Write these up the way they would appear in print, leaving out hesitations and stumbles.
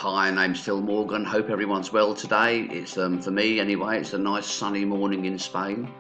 Hi, name's Phil Morgan. Hope everyone's well today. It's for me anyway. It's a nice sunny morning in Spain,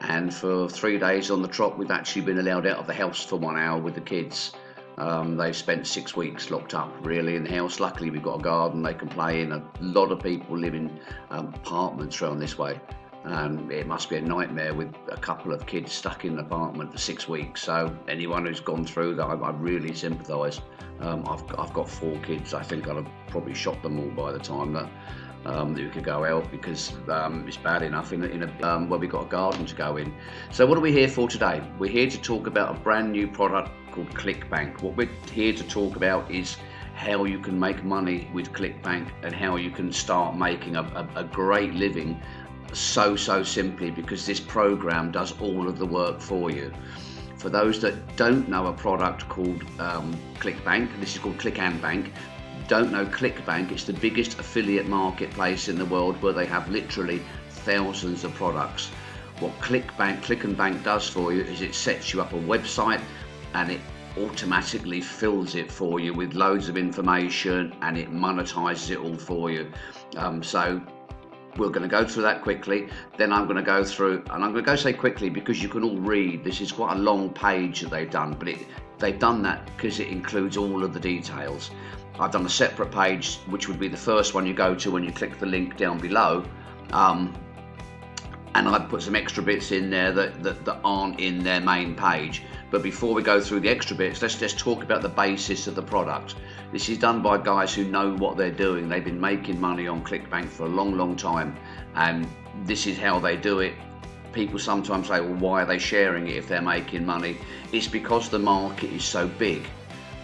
and for 3 days on the trot, we've actually been allowed out of the house for 1 hour with the kids. They've spent 6 weeks locked up, really, in the house. Luckily, we've got a garden they can play in. A lot of people live in apartments around this way, and it must be a nightmare with a couple of kids stuck in an apartment for 6 weeks. So anyone who's gone through that, I really sympathise. I've got 4 kids. I think I'd have probably shot them all by the time that you could go out, because it's bad enough where we've got a garden to go in. So what are we here for today? We're here to talk about a brand new product called Clickbank. What we're here to talk about is how you can make money with Clickbank and how you can start making a great living so simply, because this program does all of the work for you. For those that don't know a product called Clickbank, this is called Click and Bank. Don't know Clickbank, it's the biggest affiliate marketplace in the world, where they have literally thousands of products. What Click and Bank does for you is it sets you up a website and it automatically fills it for you with loads of information, and it monetizes it all for you. So we're going to go through that quickly, then I'm going to go through, and I'm going to say quickly because you can all read. This is quite a long page that they've done, but they've done that because it includes all of the details. I've done a separate page, which would be the first one you go to when you click the link down below, and I've put some extra bits in there that aren't in their main page. But before we go through the extra bits, let's just talk about the basis of the product. This is done by guys who know what they're doing. They've been making money on Clickbank for a long time, and this is how they do it. People sometimes say, well, why are they sharing it if they're making money? It's because the market is so big.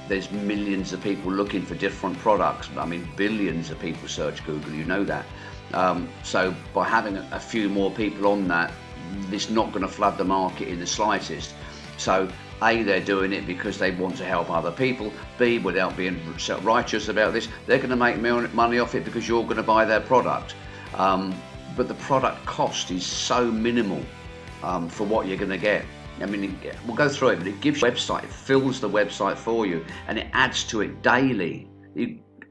There's millions of people looking for different products. I mean, billions of people search Google, you know that. So by having a few more people on that, it's not going to flood the market in the slightest. So A, they're doing it because they want to help other people. B, without being self-righteous about this, they're going to make money off it because you're going to buy their product. But the product cost is so minimal for what you're going to get. I mean, we'll go through it, but it gives you a website, it fills the website for you, and it adds to it daily.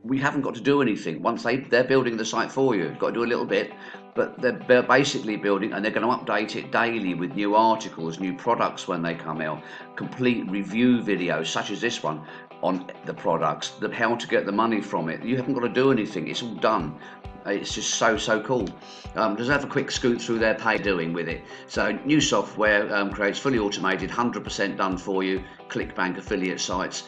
We haven't got to do anything. Once they're building the site for you, you've got to do a little bit, but they're basically building, and they're going to update it daily with new articles, new products when they come out, complete review videos such as this one on the products, how to get the money from it. You haven't got to do anything, it's all done. It's just so cool. Let's have a quick scoot through their pay doing with it. So new software creates fully automated, 100% done for you Clickbank affiliate sites.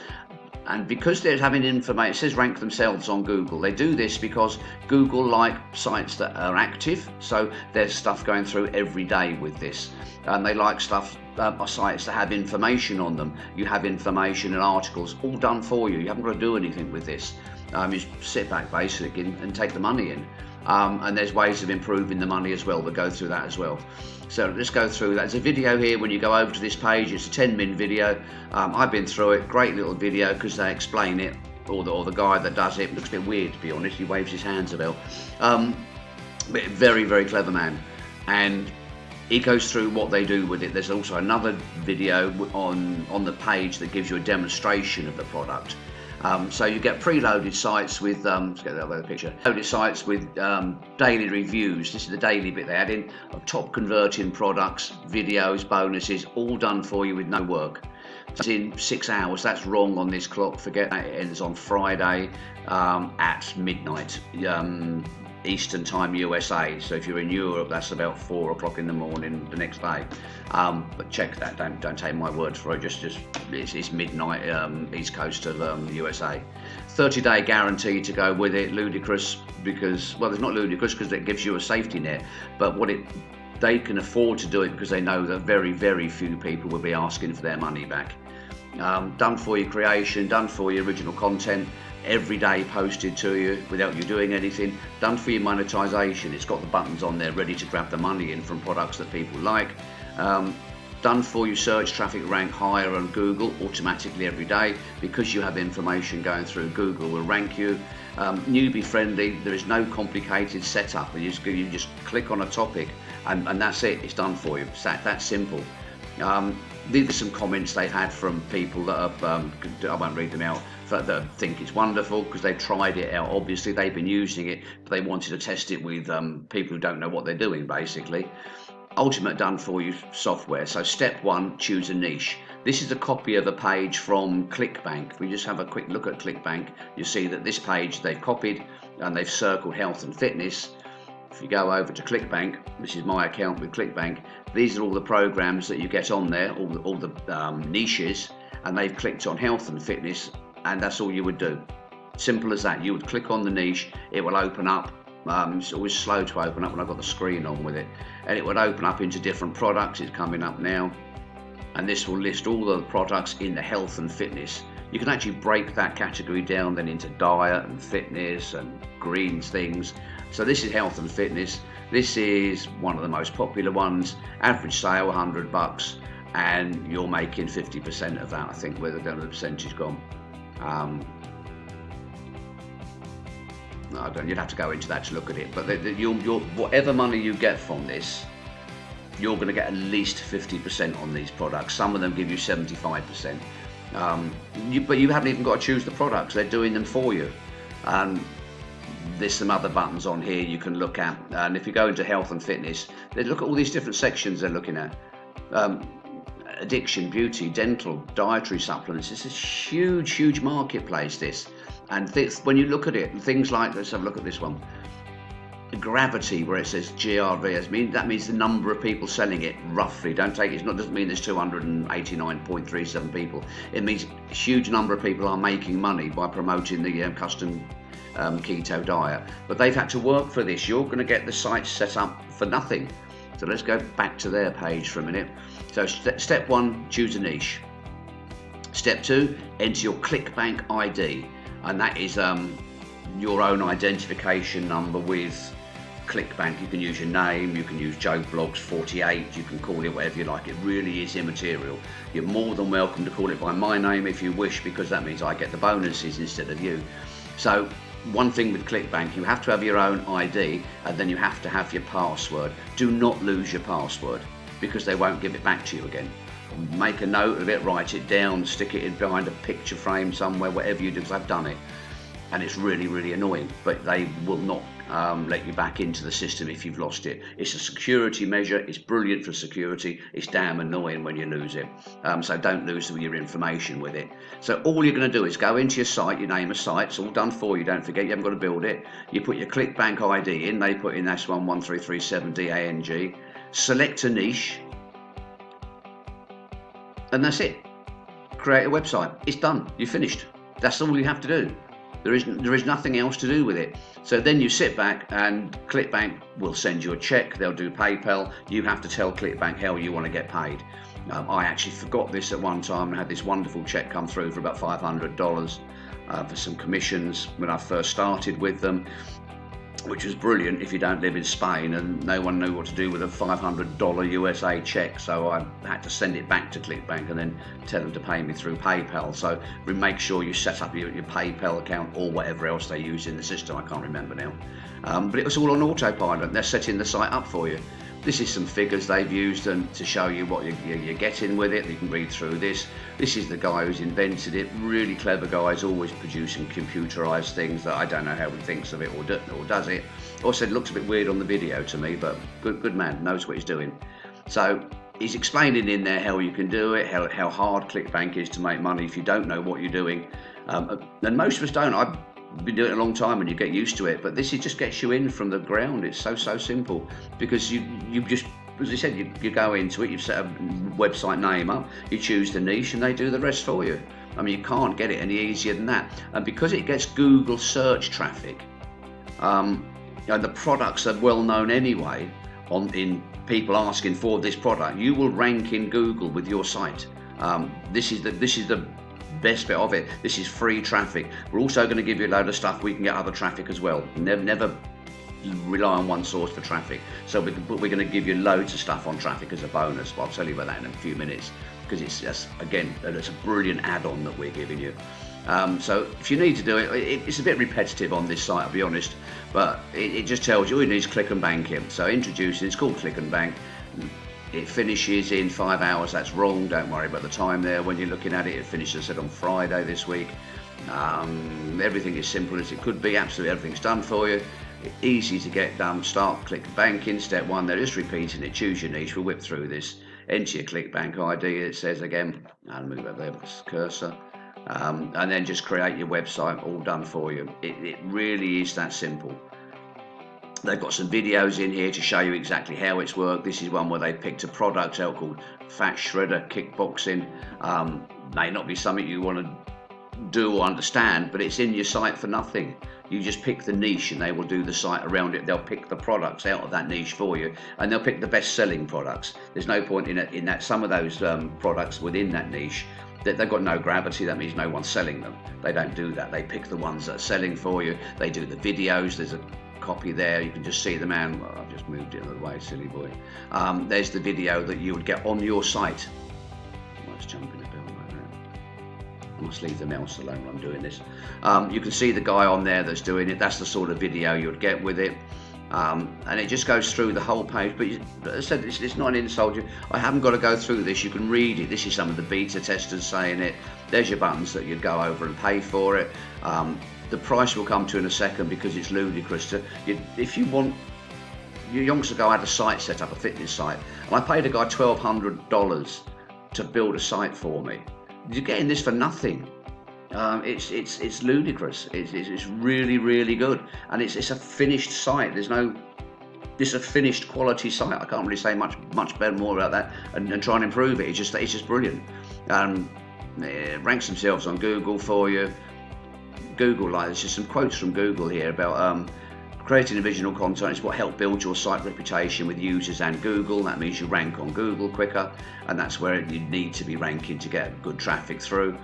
And because they're having information, it says rank themselves on Google. They do this because Google like sites that are active. So there's stuff going through every day with this. And they like sites that have information on them. You have information and articles all done for you. You haven't got to do anything with this. You sit back basically and take the money in. And there's ways of improving the money as well. We'll go through that as well. So let's go through that. There's a video here when you go over to this page. It's a 10-minute video. I've been through it. Great little video because they explain it, or the guy that does it looks a bit weird, to be honest. He waves his hands about. But very clever man. And he goes through what they do with it. There's also another video on the page that gives you a demonstration of the product. So you get preloaded sites with, let's get that other picture, loaded sites with daily reviews. This is the daily bit they add in of top converting products, videos, bonuses, all done for you with no work. It's in 6 hours. That's wrong on this clock. Forget that. It ends on Friday at midnight. Eastern time USA. So if you're in Europe, that's about 4 o'clock in the morning the next day. But check that. Don't take my word for it. Just it's midnight East Coast of USA. 30-day guarantee to go with it. Ludicrous because, well, it's not ludicrous because it gives you a safety net. But they can afford to do it because they know that very few people will be asking for their money back. Done for your creation, done for your original content, every day posted to you without you doing anything, done for your monetization. It's got the buttons on there ready to grab the money in from products that people like. Done for you search traffic rank higher on Google automatically every day because you have information going through. Google will rank you. Newbie friendly, there is no complicated setup. You just click on a topic and that's it, it's done for you. It's that simple. these are some comments they've had from people that have, I won't read them out, that think it's wonderful because they've tried it out. Obviously, they've been using it, but they wanted to test it with people who don't know what they're doing, basically. Ultimate done for you software. So step one, choose a niche. This is a copy of a page from Clickbank. If we just have a quick look at Clickbank, you see that this page they've copied and they've circled health and fitness. If you go over to Clickbank, this is my account with Clickbank, these are all the programs that you get on there, all the niches, and they've clicked on health and fitness, and that's all you would do. Simple as that. You would click on the niche, it will open up. It's always slow to open up when I've got the screen on with it, and it would open up into different products. It's coming up now, and this will list all the products in the health and fitness. You can actually break that category down then into diet and fitness and greens things. So this is health and fitness. This is one of the most popular ones. Average sale $100, and you're making 50% of that. I think where the percentage gone. I don't. You'd have to go into that to look at it. But whatever money you get from this, you're going to get at least 50% on these products. Some of them give you 75%. But you haven't even got to choose the products. They're doing them for you. There's some other buttons on here you can look at. And if you go into health and fitness, they look at all these different sections they're looking at. Addiction, beauty, dental, dietary supplements. It's a huge, huge marketplace, this. And when you look at it, things like, let's have a look at this one. Gravity, where it says GRV, that means the number of people selling it roughly. Don't take it, doesn't mean there's 289.37 people. It means a huge number of people are making money by promoting the custom keto diet. But they've had to work for this. You're going to get the site set up for nothing. So let's go back to their page for a minute. So step one, choose a niche. Step two, enter your Clickbank ID. And that is your own identification number with Clickbank. You can use your name, you can use Joe Blogs 48, you can call it whatever you like. It really is immaterial. You're more than welcome to call it by my name if you wish, because that means I get the bonuses instead of you. So one thing with Clickbank, you have to have your own ID, and then you have to have your password. Do not lose your password, because they won't give it back to you again. Make a note of it, write it down, stick it in behind a picture frame somewhere, whatever you do, because I've done it. And it's really, really annoying, but they will not let you back into the system if you've lost it. It's a security measure. It's brilliant for security. It's damn annoying when you lose it. So don't lose your information with it. So all you're going to do is go into your site, you name a site, it's all done for you, don't forget, you haven't got to build it. You put your Clickbank ID in, they put in S11337DANG, select a niche, and that's it. Create a website. It's done. You're finished. That's all you have to do. There is nothing else to do with it. So then you sit back, and Clickbank will send you a check. They'll do PayPal. You have to tell Clickbank how you want to get paid. I actually forgot this at one time and had this wonderful check come through for about $500 for some commissions when I first started with them, which was brilliant if you don't live in Spain, and no one knew what to do with a $500 USA check, so I had to send it back to Clickbank and then tell them to pay me through PayPal. So make sure you set up your PayPal account or whatever else they use in the system. I can't remember now, but it was all on autopilot. They're setting the site up for you. This is some figures they've used to show you what you're getting with it. You can read through this. This is the guy who's invented it. Really clever guy. He's always producing computerized things that I don't know how he thinks of it or does it. Also, it looks a bit weird on the video to me, but good man, knows what he's doing. So he's explaining in there how you can do it, how hard Clickbank is to make money if you don't know what you're doing. And most of us don't. I've been doing it a long time and you get used to it, but this just gets you in from the ground. It's so simple, because you just, as I said, you go into it, you've set a website name up, you choose the niche, and they do the rest for you. I mean, you can't get it any easier than that. And because it gets Google search traffic, and the products are well known anyway, in people asking for this product, you will rank in Google with your site. This is the best bit of it. This is free traffic. We're also going to give you a load of stuff we can get other traffic as well. Never rely on one source for traffic. So we're going to give you loads of stuff on traffic as a bonus, but I'll tell you about that in a few minutes, because it's a brilliant add-on that we're giving you. So if you need to do it, it's a bit repetitive on this site, I'll be honest, but it just tells you all you need is click and bank him. So introducing, it's called Click and Bank. It finishes in 5 hours. That's wrong. Don't worry about the time there. When you're looking at it, it finishes, I said, on Friday this week. Everything is simple as it could be. Absolutely everything's done for you. Easy to get done. Start Clickbanking. Step one, they're just repeating it. Choose your niche. We'll whip through this. Enter your Clickbank ID. It says again, and move over there with this cursor. And then just create your website. All done for you. It really is that simple. They've got some videos in here to show you exactly how it's worked. This is one where they picked a product out called Fat Shredder Kickboxing. May not be something you want to do or understand, but it's in your site for nothing. You just pick the niche and they will do the site around it. They'll pick the products out of that niche for you, and they'll pick the best selling products. There's no point in that some of those products within that niche, that they've got no gravity. That means no one's selling them. They don't do that. They pick the ones that are selling for you. They do the videos. There's a copy there, you can just see the man. Well, I've just moved it the other way, silly boy. There's the video that you would get on your site. Let's jump in a bit like that. I must leave the mouse alone when I'm doing this. You can see the guy on there that's doing it. That's the sort of video you would get with it. And it just goes through the whole page. But as I said, it's not an insult. I haven't got to go through this. You can read it. This is some of the beta testers saying it. There's your buttons that you'd go over and pay for it. The price will come to in a second because it's ludicrous. If you want, your youngster ago I had a site set up, a fitness site, and I paid a guy $1,200 to build a site for me. You're getting this for nothing. It's ludicrous. It's really, really good, and it's a finished site. It's a finished quality site. I can't really say much better more about that, and try and improve it. It's just brilliant. It ranks themselves on Google for you. Google, there's just some quotes from Google here about creating original content is what helped build your site reputation with users and Google. That means you rank on Google quicker, and that's where you need to be ranking to get good traffic through.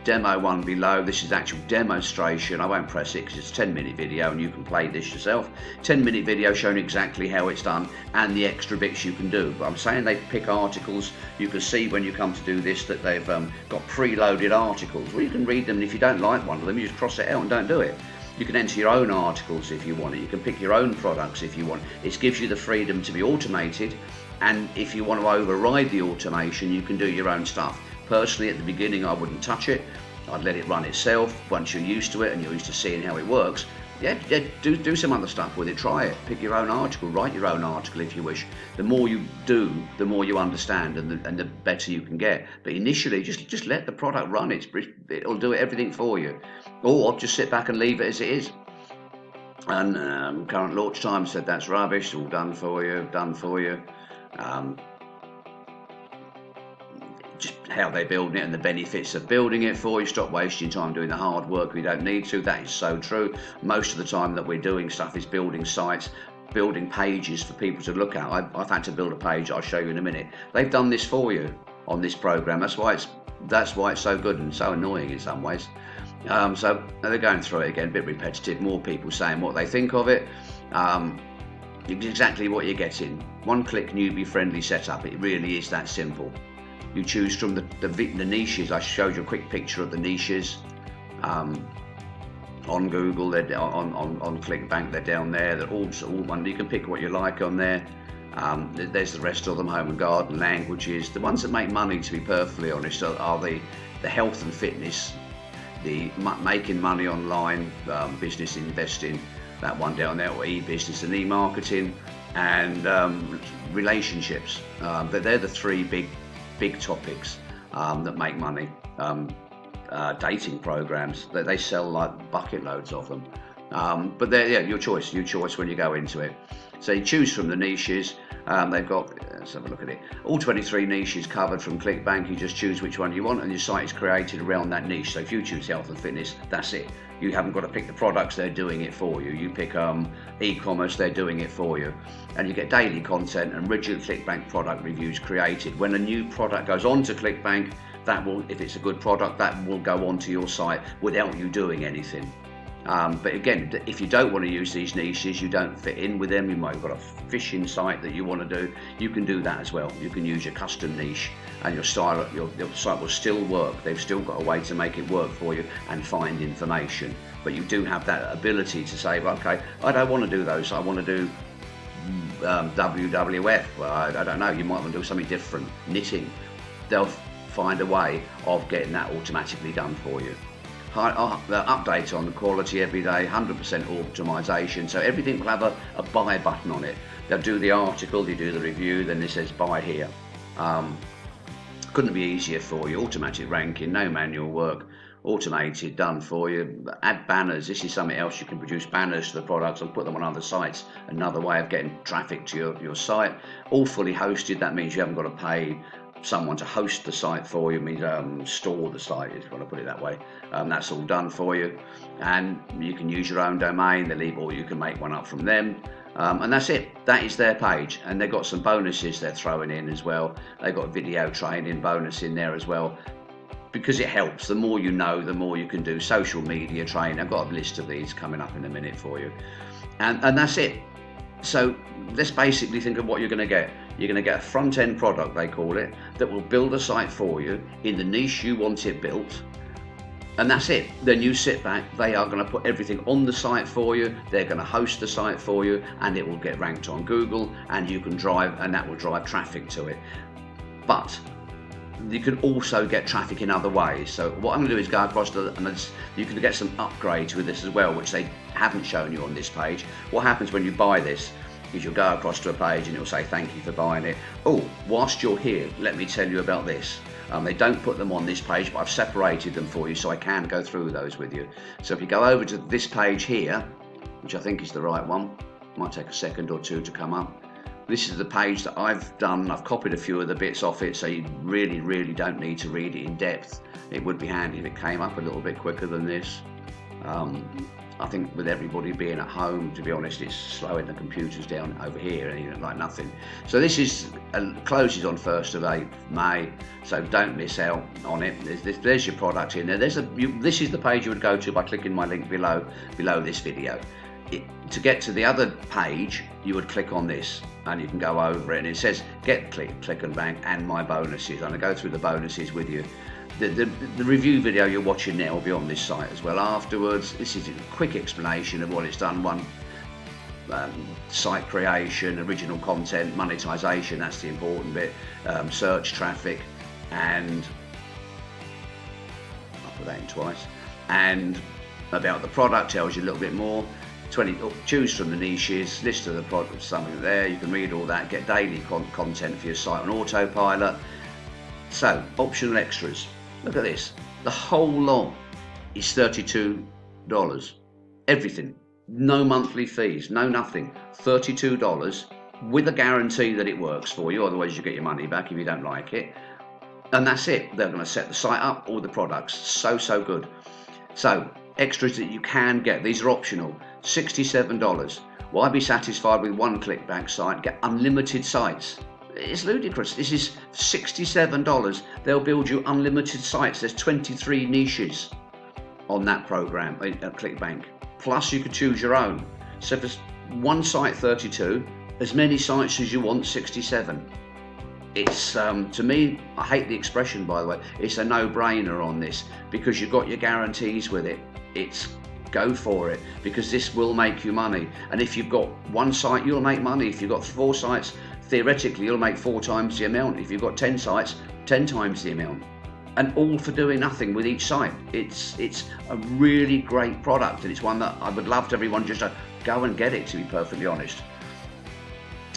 Demo one below, this is actual demonstration. I won't press it because it's a 10-minute video and you can play this yourself. 10-minute video showing exactly how it's done and the extra bits you can do. But I'm saying they pick articles. You can see when you come to do this that they've got preloaded articles. Well, you can read them, and if you don't like one of them, you just cross it out and don't do it. You can enter your own articles if you want it. You can pick your own products if you want. It gives you the freedom to be automated, and if you want to override the automation, you can do your own stuff. Personally, at the beginning, I wouldn't touch it. I'd let it run itself. Once you're used to it and you're used to seeing how it works, do some other stuff with it. Try it. Pick your own article. Write your own article if you wish. The more you do, the more you understand, and the better you can get. But initially, just let the product run. It'll do everything for you. Or just sit back and leave it as it is. And current launch time said that's rubbish. All done for you. Done for you. Just how they're building it and the benefits of building it for you. Stop wasting time doing the hard work we don't need to. That is so true. Most of the time that we're doing stuff is building sites, building pages for people to look at. I've had to build a page. I'll show you in a minute. They've done this for you on this program. That's why it's so good and so annoying in some ways. So they're going through it again, a bit repetitive. More people saying what they think of it. Exactly what you're getting. One-click newbie friendly setup. It really is that simple. You choose from the niches. I showed you a quick picture of the niches on Google. They're on Clickbank. They're down there. They're all one. You can pick what you like on there. There's the rest of them: home and garden, languages. The ones that make money, to be perfectly honest, are the health and fitness, the making money online, business investing. That one down there, or e-business and e-marketing, and relationships. But they're the three big topics that make money. Dating programs, they sell like bucket loads of them. But they're your choice when you go into it. So you choose from the niches. They've got, let's have a look at it, all 23 niches covered from Clickbank. You just choose which one you want, and your site is created around that niche. So if you choose health and fitness, that's it. You haven't got to pick the products, they're doing it for you. You pick e-commerce, they're doing it for you. And you get daily content and rigid Clickbank product reviews created. When a new product goes onto Clickbank, that will, if it's a good product, that will go onto your site without you doing anything. But again, if you don't want to use these niches, you don't fit in with them, you might have got a fishing site that you want to do, you can do that as well. You can use your custom niche and your site will still work. They've still got a way to make it work for you and find information. But you do have that ability to say, well, okay, I don't want to do those, I want to do WWF, I don't know, you might want to do something different, knitting. They'll find a way of getting that automatically done for you. Updates on the quality every day, 100% optimization, so everything will have a buy button on it. They'll do the article, they do the review, then it says buy here. Couldn't be easier for you. Automatic ranking, no manual work, automated, done for you. Add banners. This is something else. You can produce banners to the products and put them on other sites. Another way of getting traffic to your site. All fully hosted. That means you haven't got to pay someone to host the site for you. It means store the site, if you want to put it that way. That's all done for you, and you can use your own domain. They leave, or you can make one up from them. And that's it. That is their page, and they've got some bonuses they're throwing in as well. They've got video training bonus in there as well, because it helps. The more you know, the more you can do. Social media training. I've got a list of these coming up in a minute for you, and that's it. So let's basically think of what you're going to get. You're going to get a front-end product, they call it, that will build a site for you in the niche you want it built. And that's it. Then you sit back, they are going to put everything on the site for you, they're going to host the site for you, and it will get ranked on Google, and you can drive, and that will drive traffic to it. But you can also get traffic in other ways. So what I'm going to do is go across to, and you can get some upgrades with this as well, which they haven't shown you on this page. What happens when you buy this is you'll go across to a page and it'll say thank you for buying it. Oh, whilst you're here, let me tell you about this. They don't put them on this page, but I've separated them for you so I can go through those with you. So if you go over to this page here, which I think is the right one, might take a second or two to come up. This is the page that I've done. I've copied a few of the bits off it, so you really don't need to read it in depth. It would be handy if it came up a little bit quicker than this. I think with everybody being at home, to be honest, it's slowing the computers down over here and like nothing. So this is closes on 1st of May, so don't miss out on it. There's your product in there. This is the page you would go to by clicking my link below this video. To get to the other page, you would click on this and you can go over it, and it says get Clickbank and my bonuses. I'm going to go through the bonuses with you. The review video you're watching now will be on this site as well afterwards. This is a quick explanation of what it's done. One, site creation, original content, monetization, that's the important bit, search traffic, and I'll put that in twice, and about the product tells you a little bit more. Choose from the niches, list of the products, something there, you can read all that, get daily content for your site on autopilot. So, optional extras. Look at this. The whole lot is $32. Everything. No monthly fees, no nothing. $32 with a guarantee that it works for you, otherwise you get your money back if you don't like it. And that's it. They're going to set the site up, all the products. So good. So, extras that you can get. These are optional. $67. Why be satisfied with one Clickbank site? Get unlimited sites. It's ludicrous. This is $67. They'll build you unlimited sites. There's 23 niches on that program at Clickbank. Plus you could choose your own. So if there's one site 32, as many sites as you want 67. It's to me, I hate the expression by the way, it's a no-brainer on this because you've got your guarantees with it. It's go for it because this will make you money. And if you've got one site, you'll make money. If you've got 4 sites, theoretically you'll make 4 times the amount. If you've got 10 sites, 10 times the amount, and all for doing nothing with each site. It's a really great product, and it's one that I would love to everyone just to go and get it, to be perfectly honest.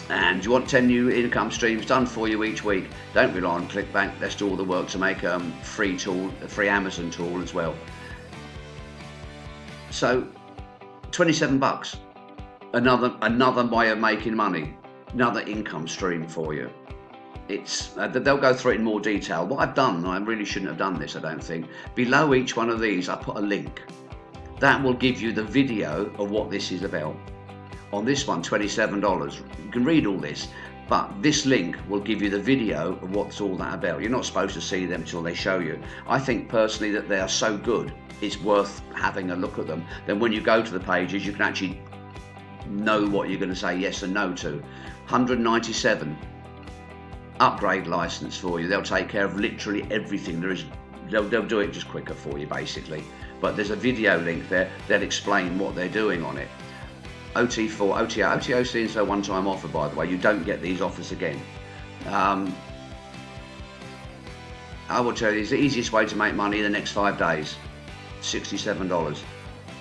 And you want 10 new income streams done for you each week, don't rely on Clickbank. Let's do all the work to make a free tool, a free Amazon tool as well. So $27, another way of making money, another income stream for you. It's they'll go through it in more detail. What I've done, I really shouldn't have done this, I don't think. Below each one of these, I put a link. That will give you the video of what this is about. On this one, $27. You can read all this, but this link will give you the video of what's all that about. You're not supposed to see them until they show you. I think personally that they are so good, it's worth having a look at them. Then when you go to the pages, you can actually know what you're going to say yes and no to. $197. Upgrade license for you. They'll take care of literally everything. They'll do it just quicker for you basically. But there's a video link there. They'll explain what they're doing on it. OT4, OTO. OTO stands for one-time offer, by the way. You don't get these offers again. I will tell you, it's the easiest way to make money in the next 5 days. $67.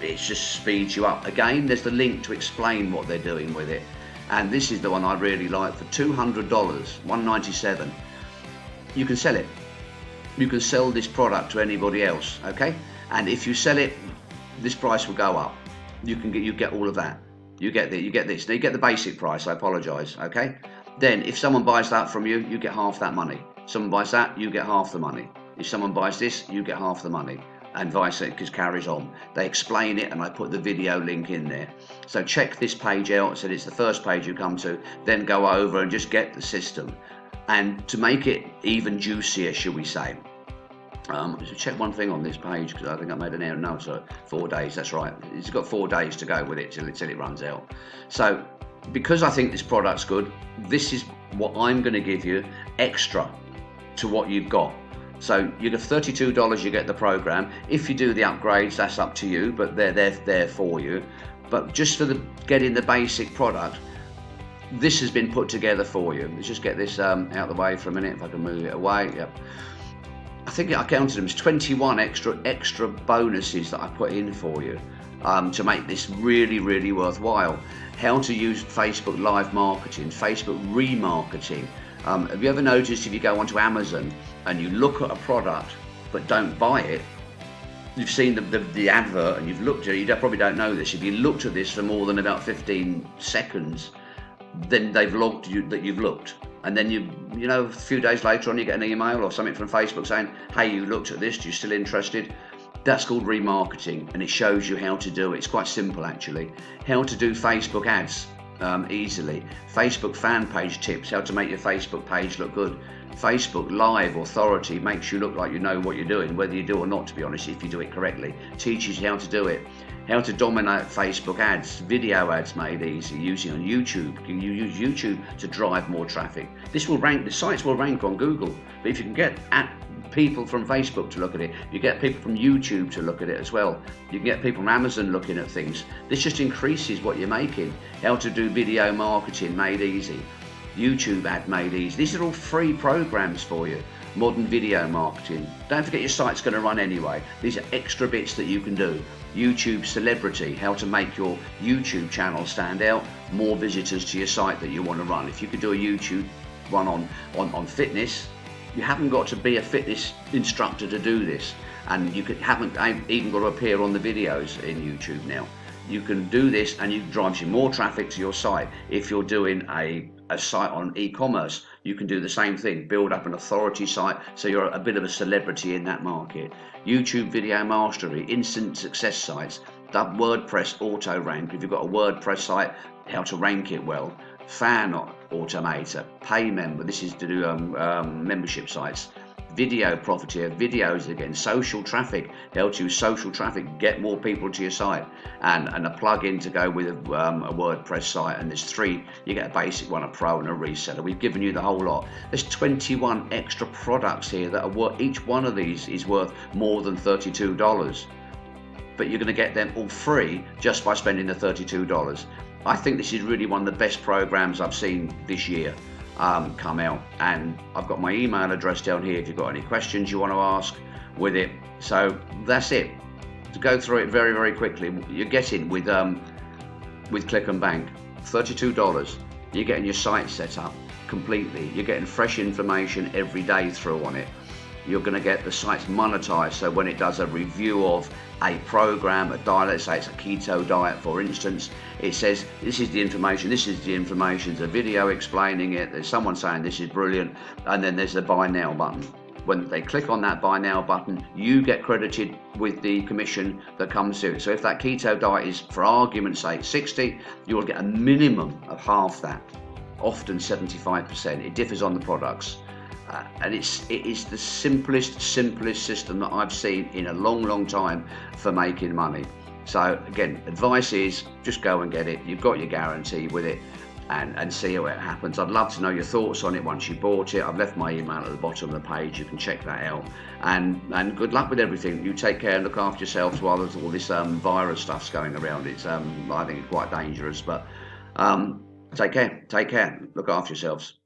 It just speeds you up. Again, there's the link to explain what they're doing with it. And this is the one I really like. For $200, $197, you can sell it. You can sell this product to anybody else, okay? And if you sell it, this price will go up. You get all of that. You get this. You get the basic price. I apologise, okay? Then, if someone buys that from you, you get half that money. Someone buys that, you get half the money. If someone buys this, you get half the money. And vice versa, because carries on. They explain it, and I put the video link in there. So check this page out. So it's the first page you come to. Then go over and just get the system. And to make it even juicier, shall we say, so check one thing on this page, because I think I made an error. No, sorry, 4 days. That's right. It's got 4 days to go with it till it runs out. So because I think this product's good, this is what I'm going to give you extra to what you've got. So you get $32, you get the program. If you do the upgrades, that's up to you, but they're there for you. But just for getting the basic product, this has been put together for you. Let's just get this out of the way for a minute, if I can move it away. Yep. I think I counted them as 21 extra bonuses that I put in for you to make this really, really worthwhile. How to use Facebook live marketing, Facebook remarketing. Have you ever noticed if you go onto Amazon and you look at a product but don't buy it, you've seen the advert and you've looked at it, you probably don't know this, if you looked at this for more than about 15 seconds, then they've logged you that you've looked. And then you know, a few days later on, you get an email or something from Facebook saying, hey, you looked at this, are you still interested? That's called remarketing, and it shows you how to do it. It's quite simple, actually. How to do Facebook ads easily. Facebook fan page tips, how to make your Facebook page look good. Facebook Live Authority makes you look like you know what you're doing, whether you do or not, to be honest, if you do it correctly. Teaches you how to do it. How to dominate Facebook ads, video ads made easy, using on YouTube. You can use YouTube to drive more traffic. This will rank, the sites will rank on Google, but if you can get people from Facebook to look at it, you get people from YouTube to look at it as well. You can get people from Amazon looking at things. This just increases what you're making. How to do video marketing made easy. YouTube ad made easy. These are all free programs for you. Modern video marketing. Don't forget your site's going to run anyway. These are extra bits that you can do. YouTube celebrity, how to make your YouTube channel stand out, more visitors to your site that you want to run. If you could do a YouTube one on fitness, you haven't got to be a fitness instructor to do this, and you haven't even got to appear on the videos in YouTube now. You can do this, and it drives you more traffic to your site. If you're doing a site on e-commerce, you can do the same thing, build up an authority site so you're a bit of a celebrity in that market. YouTube video mastery, instant success sites, WordPress auto rank. If you've got a WordPress site, how to rank it well. Fan automator, pay member, this is to do membership sites. Video profiteer, videos again, social traffic, how to use social traffic, get more people to your site, and a plug-in to go with a WordPress site. And there's 3, you get a basic one, a pro and a reseller. We've given you the whole lot. There's 21 extra products here that are each one of these is worth more than $32, but you're going to get them all free just by spending the $32. I think this is really one of the best programs I've seen this year come out, and I've got my email address down here if you've got any questions you want to ask with it. So that's it. To go through it very, very quickly, you're getting with Clickbank $32. You're getting your site set up completely. You're getting fresh information every day through on it. You're going to get the sites monetized, so when it does a review of a program, a diet, let's say it's a keto diet for instance, it says this is the information, there's a video explaining it, there's someone saying this is brilliant, and then there's the buy now button. When they click on that buy now button, you get credited with the commission that comes to it. So if that keto diet is, for argument's sake, 60, you'll get a minimum of half that, often 75%. It differs on the products. And it is the simplest system that I've seen in a long time for making money. So again, advice is just go and get it. You've got your guarantee with it. and see how it happens. I'd love to know your thoughts on it once you bought it. I've left my email at the bottom of the page. You can check that out. And good luck with everything. You take care and look after yourselves while there's all this virus stuff's going around. It's I think it's quite dangerous, but take care. Take care. Look after yourselves.